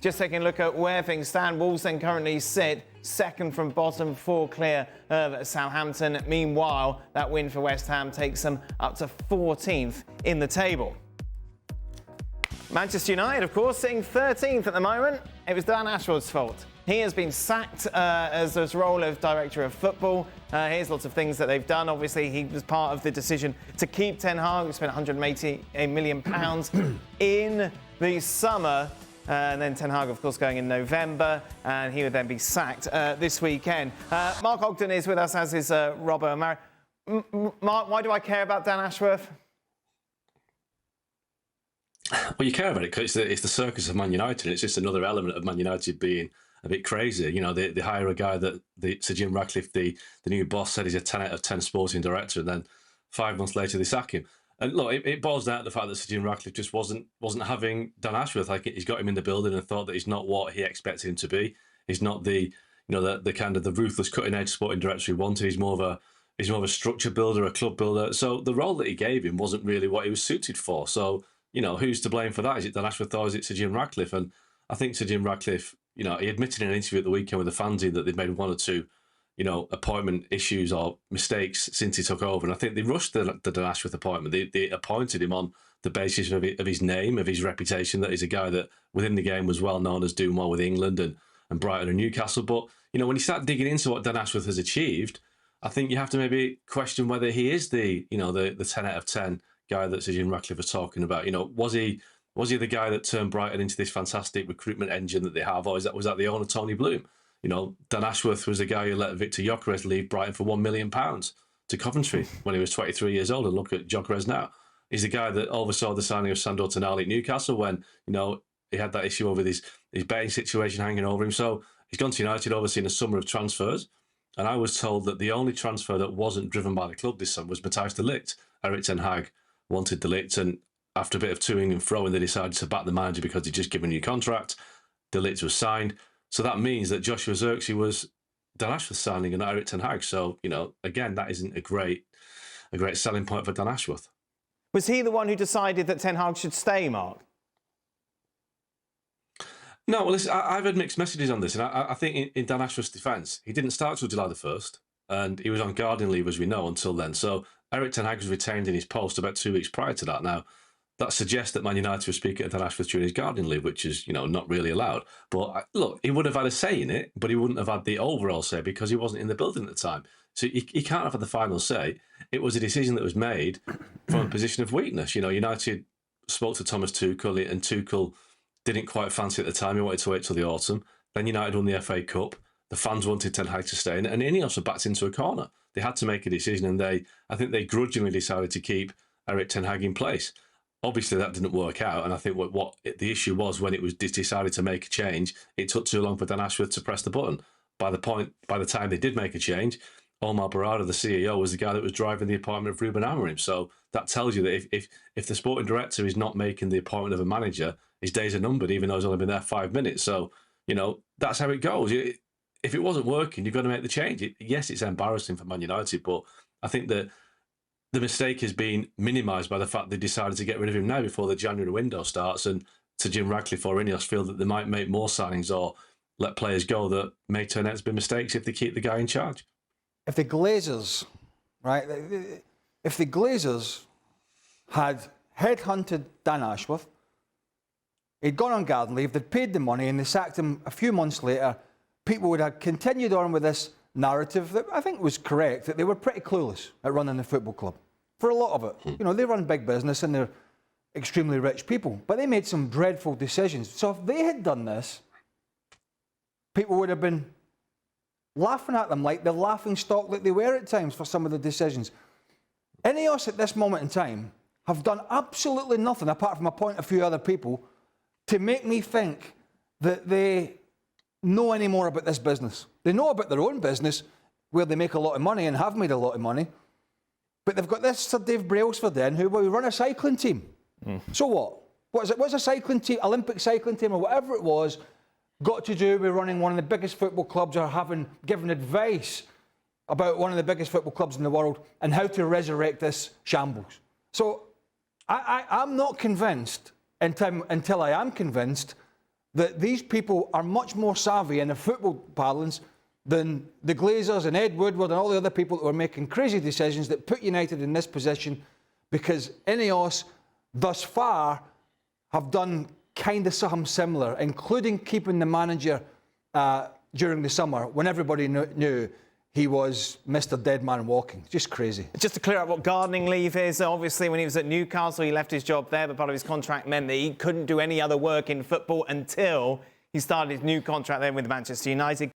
just taking a look at where things stand. Wolves then currently sit second from bottom, 4 clear of Southampton. Meanwhile, that win for West Ham takes them up to 14th in the table. Manchester United, of course, sitting 13th at the moment. It was Dan Ashworth's fault. He has been sacked as his role of director of football. Here's lots of things that they've done. Obviously, he was part of the decision to keep Ten Hag, who spent £188 million in the summer. And then Ten Hag, of course, going in November, and he would then be sacked this weekend. Mark Ogden is with us, as is Rob O'Mara. Mark, why do I care about Dan Ashworth? Well, you care about it because it's the circus of Man United. It's just another element of Man United being a bit crazy. You know, they hire a guy that Sir Jim Ratcliffe, the new boss, said he's a 10 out of 10 sporting director, and then 5 months later they sack him. And look, it boils down to the fact that Sir Jim Ratcliffe just wasn't having Dan Ashworth. Like, he's got him in the building and thought that he's not what he expected him to be. He's not the kind of the ruthless, cutting edge sporting director he wanted. He's more of a structure builder, a club builder. So the role that he gave him wasn't really what he was suited for. So, you know, who's to blame for that? Is it Dan Ashworth or is it Sir Jim Ratcliffe? And I think Sir Jim Ratcliffe, you know, he admitted in an interview at the weekend with the fans that they'd made 1 or 2, you know, appointment issues or mistakes since he took over. And I think they rushed the Dan Ashworth appointment. They appointed him on the basis of his name, of his reputation, that he's a guy that within the game was well known as doing well with England and Brighton and Newcastle. But, you know, when you start digging into what Dan Ashworth has achieved, I think you have to maybe question whether he is the 10 out of 10 guy that Sir Jim Ratcliffe was talking about. You know, was he the guy that turned Brighton into this fantastic recruitment engine that they have, or was that the owner, Tony Bloom? You know, Dan Ashworth was the guy who let Victor Gyökeres leave Brighton for £1 million to Coventry when he was 23 years old. And look at Gyökeres now. He's the guy that oversaw the signing of Sandro Tonali at Newcastle when, you know, he had that issue over his betting situation hanging over him. So he's gone to United, obviously, in a summer of transfers. And I was told that the only transfer that wasn't driven by the club this summer was Matthijs de Ligt. Erik ten Hag wanted de Ligt, and after a bit of toing and froing, they decided to back the manager because he'd just given a new contract. De Ligt was signed. So that means that Joshua Zirkzee was Dan Ashworth signing and not Erik ten Hag. So, you know, again, that isn't a great selling point for Dan Ashworth. Was he the one who decided that Ten Hag should stay, Mark? No, well, listen, I've had mixed messages on this. And I think in Dan Ashworth's defence, he didn't start till July the 1st. And he was on gardening leave, as we know, until then. So Erik ten Hag was retained in his post about 2 weeks prior to that. Now, that suggests that Man United were speaking to Dan Ashworth during his gardening leave, which is, you know, not really allowed. But look, he would have had a say in it, but he wouldn't have had the overall say because he wasn't in the building at the time. So he can't have had the final say. It was a decision that was made from a position of weakness. You know, United spoke to Thomas Tuchel, and Tuchel didn't quite fancy it at the time. He wanted to wait till the autumn. Then United won the FA Cup. The fans wanted Ten Hag to stay, and Ineos were backed into a corner. They had to make a decision, and I think they grudgingly decided to keep Erik ten Hag in place. Obviously, that didn't work out, and I think what the issue was when it was decided to make a change, it took too long for Dan Ashworth to press the button. By the time they did make a change, Omar Barada, the CEO, was the guy that was driving the appointment of Ruben Amorim. So that tells you that if the sporting director is not making the appointment of a manager, his days are numbered, even though he's only been there 5 minutes. So, you know, that's how it goes. If it wasn't working, you've got to make the change. Yes, it's embarrassing for Man United, but I think that the mistake has been minimised by the fact they decided to get rid of him now before the January window starts, and Sir Jim Ratcliffe or Ineos feel that they might make more signings or let players go that may turn out to be mistakes if they keep the guy in charge. If the Glazers, right, if the Glazers had headhunted Dan Ashworth, he'd gone on garden leave, they'd paid the money and they sacked him a few months later, people would have continued on with this narrative that I think was correct, that they were pretty clueless at running the football club. For a lot of it. You know, they run big business and they're extremely rich people, but they made some dreadful decisions. So if they had done this, people would have been laughing at them like the laughing stock that they were at times for some of the decisions. Ineos at this moment in time have done absolutely nothing, apart from appoint a few other people, to make me think that they know any more about this business. They know about their own business, where they make a lot of money and have made a lot of money, but they've got this Sir Dave Brailsford in, who will run a cycling team. So what? What is it? What's a cycling team, Olympic cycling team or whatever it was, got to do with running one of the biggest football clubs or given advice about one of the biggest football clubs in the world and how to resurrect this shambles? So I'm not convinced until I am convinced that these people are much more savvy in a football parlance than the Glazers and Ed Woodward and all the other people that were making crazy decisions that put United in this position, because Ineos thus far have done kind of something similar, including keeping the manager during the summer when everybody knew he was Mr. Dead Man Walking. Just crazy. Just to clear up what gardening leave is, obviously when he was at Newcastle, he left his job there, but part of his contract meant that he couldn't do any other work in football until he started his new contract there with Manchester United.